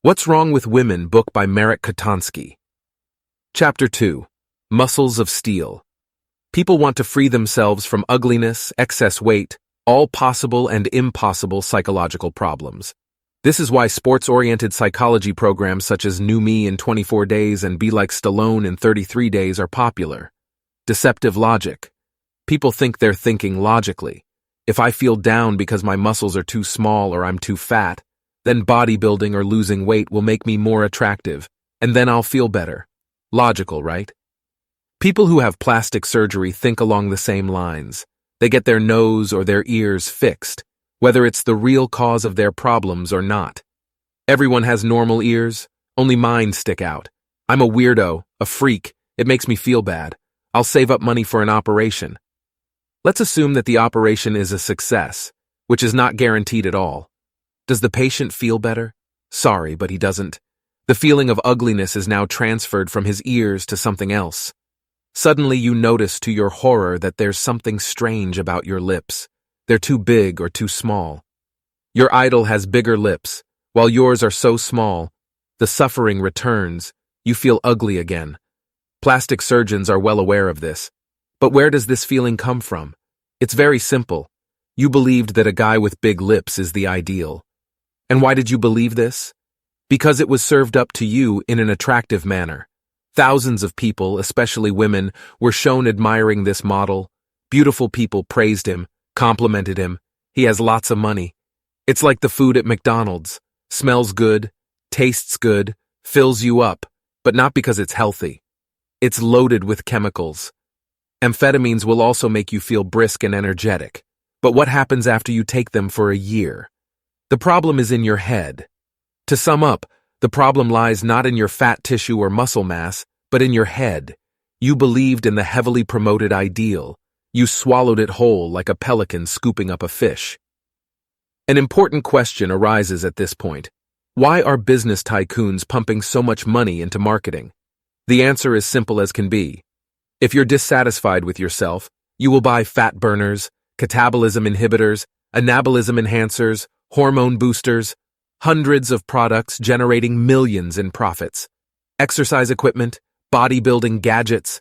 What's Wrong with Women, book by Marek Kotonski. Chapter 2. Muscles of Steel. People want to free themselves from ugliness, excess weight, all possible and impossible psychological problems. This is why sports-oriented psychology programs such as New Me in 24 Days and Be Like Stallone in 33 Days are popular. Deceptive logic. People think they're thinking logically. If I feel down because my muscles are too small or I'm too fat, then bodybuilding or losing weight will make me more attractive, and then I'll feel better. Logical, right? People who have plastic surgery think along the same lines. They get their nose or their ears fixed, whether it's the real cause of their problems or not. Everyone has normal ears, only mine stick out. I'm a weirdo, a freak, it makes me feel bad. I'll save up money for an operation. Let's assume that the operation is a success, which is not guaranteed at all. Does the patient feel better? Sorry, but he doesn't. The feeling of ugliness is now transferred from his ears to something else. Suddenly you notice to your horror that there's something strange about your lips. They're too big or too small. Your idol has bigger lips, while yours are so small. The suffering returns. You feel ugly again. Plastic surgeons are well aware of this. But where does this feeling come from? It's very simple. You believed that a guy with big lips is the ideal. And why did you believe this? Because it was served up to you in an attractive manner. Thousands of people, especially women, were shown admiring this model. Beautiful people praised him, complimented him. He has lots of money. It's like the food at McDonald's. Smells good, tastes good, fills you up, but not because it's healthy. It's loaded with chemicals. Amphetamines will also make you feel brisk and energetic. But what happens after you take them for a year? The problem is in your head. To sum up, the problem lies not in your fat tissue or muscle mass, but in your head. You believed in the heavily promoted ideal. You swallowed it whole like a pelican scooping up a fish. An important question arises at this point. Why are business tycoons pumping so much money into marketing? The answer is simple as can be. If you're dissatisfied with yourself, you will buy fat burners, catabolism inhibitors, anabolism enhancers, hormone boosters, hundreds of products generating millions in profits. Exercise equipment, bodybuilding gadgets.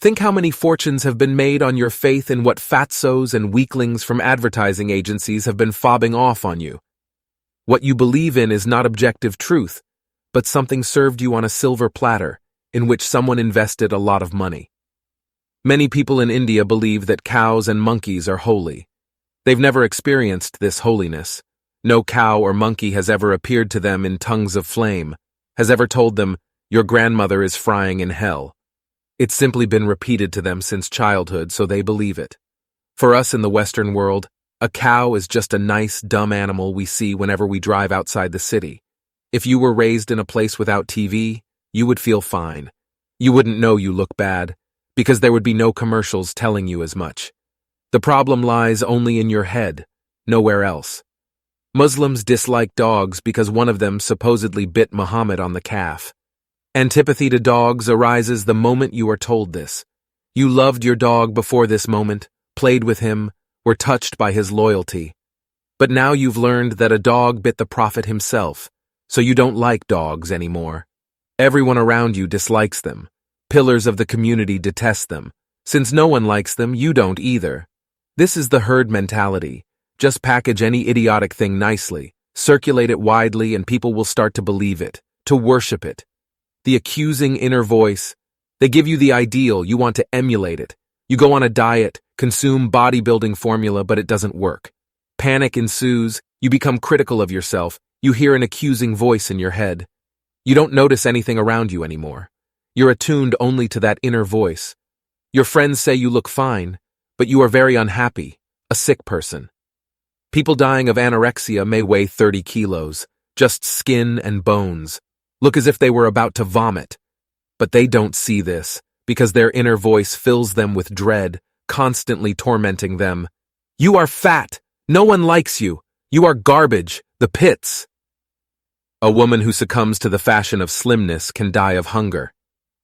Think how many fortunes have been made on your faith in what fatsos and weaklings from advertising agencies have been fobbing off on you. What you believe in is not objective truth, but something served you on a silver platter in which someone invested a lot of money. Many people in India believe that cows and monkeys are holy. They've never experienced this holiness. No cow or monkey has ever appeared to them in tongues of flame, has ever told them, your grandmother is frying in hell. It's simply been repeated to them since childhood, so they believe it. For us in the Western world, a cow is just a nice, dumb animal we see whenever we drive outside the city. If you were raised in a place without TV, you would feel fine. You wouldn't know you look bad, because there would be no commercials telling you as much. The problem lies only in your head, nowhere else. Muslims dislike dogs because one of them supposedly bit Muhammad on the calf. Antipathy to dogs arises the moment you are told this. You loved your dog before this moment, played with him, were touched by his loyalty. But now you've learned that a dog bit the Prophet himself, so you don't like dogs anymore. Everyone around you dislikes them. Pillars of the community detest them. Since no one likes them, you don't either. This is the herd mentality. Just package any idiotic thing nicely, circulate it widely, and people will start to believe it, to worship it. The accusing inner voice. They give you the ideal, you want to emulate it. You go on a diet, consume bodybuilding formula, but it doesn't work. Panic ensues, you become critical of yourself, you hear an accusing voice in your head. You don't notice anything around you anymore. You're attuned only to that inner voice. Your friends say you look fine, but you are very unhappy, a sick person. People dying of anorexia may weigh 30 kilos, just skin and bones, look as if they were about to vomit. But they don't see this, because their inner voice fills them with dread, constantly tormenting them. You are fat! No one likes you! You are garbage! The pits! A woman who succumbs to the fashion of slimness can die of hunger.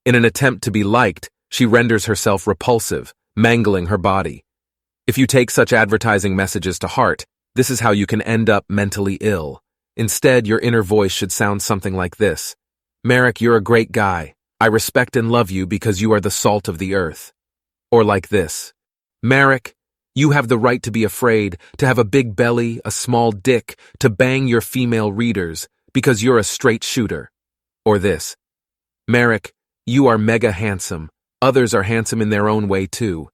In an attempt to be liked, she renders herself repulsive, mangling her body. If you take such advertising messages to heart, this is how you can end up mentally ill. Instead, your inner voice should sound something like this. Marek, you're a great guy. I respect and love you because you are the salt of the earth. Or like this. Marek, you have the right to be afraid, to have a big belly, a small dick, to bang your female readers, because you're a straight shooter. Or this. Marek, you are mega handsome. Others are handsome in their own way too.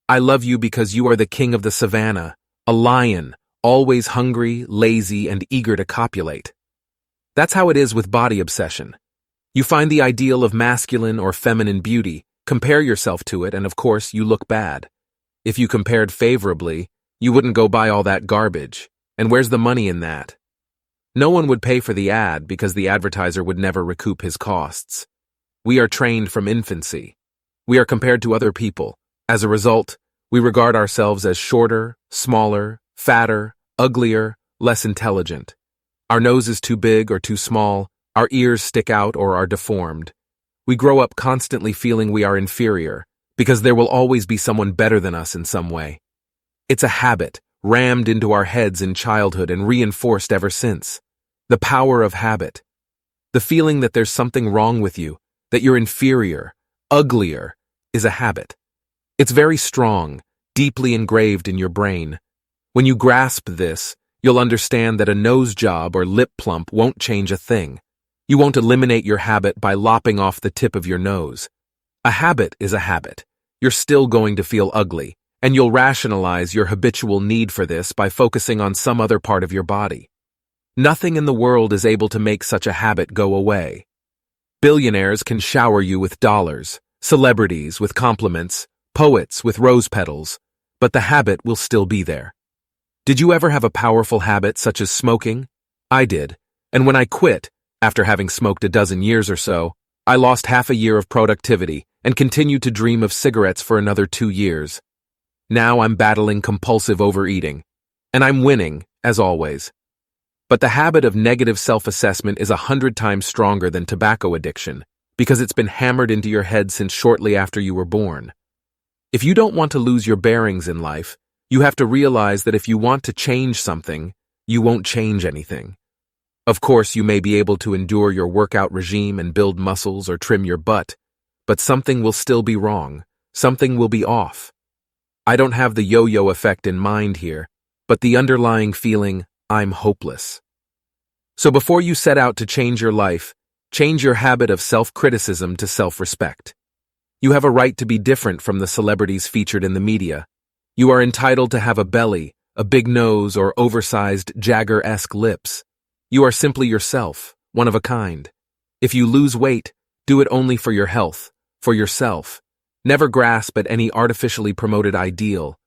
I love you because you are the king of the savannah, a lion, always hungry, lazy, and eager to copulate. That's how it is with body obsession. You find the ideal of masculine or feminine beauty, compare yourself to it, and of course, you look bad. If you compared favorably, you wouldn't go buy all that garbage. And where's the money in that? No one would pay for the ad because the advertiser would never recoup his costs. We are trained from infancy. We are compared to other people. As a result, we regard ourselves as shorter, smaller, fatter, uglier, less intelligent. Our nose is too big or too small, our ears stick out or are deformed. We grow up constantly feeling we are inferior, because there will always be someone better than us in some way. It's a habit, rammed into our heads in childhood and reinforced ever since. The power of habit. The feeling that there's something wrong with you, that you're inferior, uglier, is a habit. It's very strong, deeply engraved in your brain. When you grasp this, you'll understand that a nose job or lip plump won't change a thing. You won't eliminate your habit by lopping off the tip of your nose. A habit is a habit. You're still going to feel ugly, and you'll rationalize your habitual need for this by focusing on some other part of your body. Nothing in the world is able to make such a habit go away. Billionaires can shower you with dollars, celebrities with compliments, poets with rose petals, but the habit will still be there. Did you ever have a powerful habit such as smoking? I did, and when I quit, after having smoked a dozen years or so, I lost half a year of productivity and continued to dream of cigarettes for another 2 years. Now I'm battling compulsive overeating, and I'm winning, as always. But the habit of negative self-assessment is 100 times stronger than tobacco addiction because it's been hammered into your head since shortly after you were born. If you don't want to lose your bearings in life, you have to realize that if you want to change something, you won't change anything. Of course, you may be able to endure your workout regime and build muscles or trim your butt, but something will still be wrong. Something will be off. I don't have the yo-yo effect in mind here, but the underlying feeling, I'm hopeless. So before you set out to change your life, change your habit of self-criticism to self-respect. You have a right to be different from the celebrities featured in the media. You are entitled to have a belly, a big nose, or oversized Jagger-esque lips. You are simply yourself, one of a kind. If you lose weight, do it only for your health, for yourself. Never grasp at any artificially promoted ideal.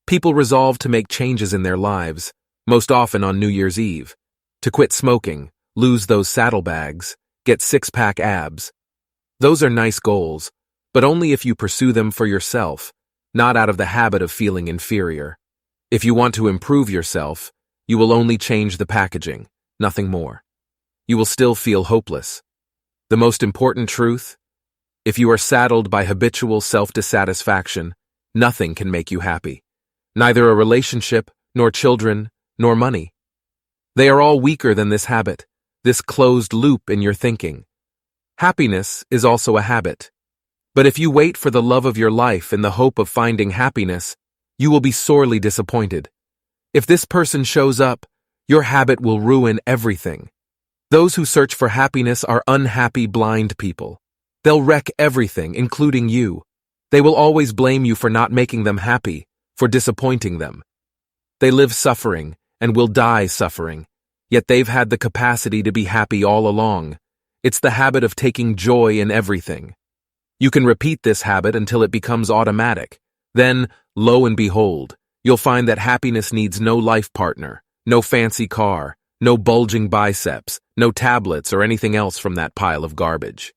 People resolve to make changes in their lives, most often on New Year's Eve, to quit smoking, lose those saddlebags, get six-pack abs. Those are nice goals, but only if you pursue them for yourself, not out of the habit of feeling inferior. If you want to improve yourself, you will only change the packaging, nothing more. You will still feel hopeless. The most important truth? If you are saddled by habitual self-dissatisfaction, nothing can make you happy. Neither a relationship, nor children, nor money. They are all weaker than this habit, this closed loop in your thinking. Happiness is also a habit. But if you wait for the love of your life in the hope of finding happiness, you will be sorely disappointed. If this person shows up, your habit will ruin everything. Those who search for happiness are unhappy, blind people. They'll wreck everything, including you. They will always blame you for not making them happy, for disappointing them. They live suffering and will die suffering, yet they've had the capacity to be happy all along. It's the habit of taking joy in everything. You can repeat this habit until it becomes automatic. Then, lo and behold, you'll find that happiness needs no life partner, no fancy car, no bulging biceps, no tablets or anything else from that pile of garbage.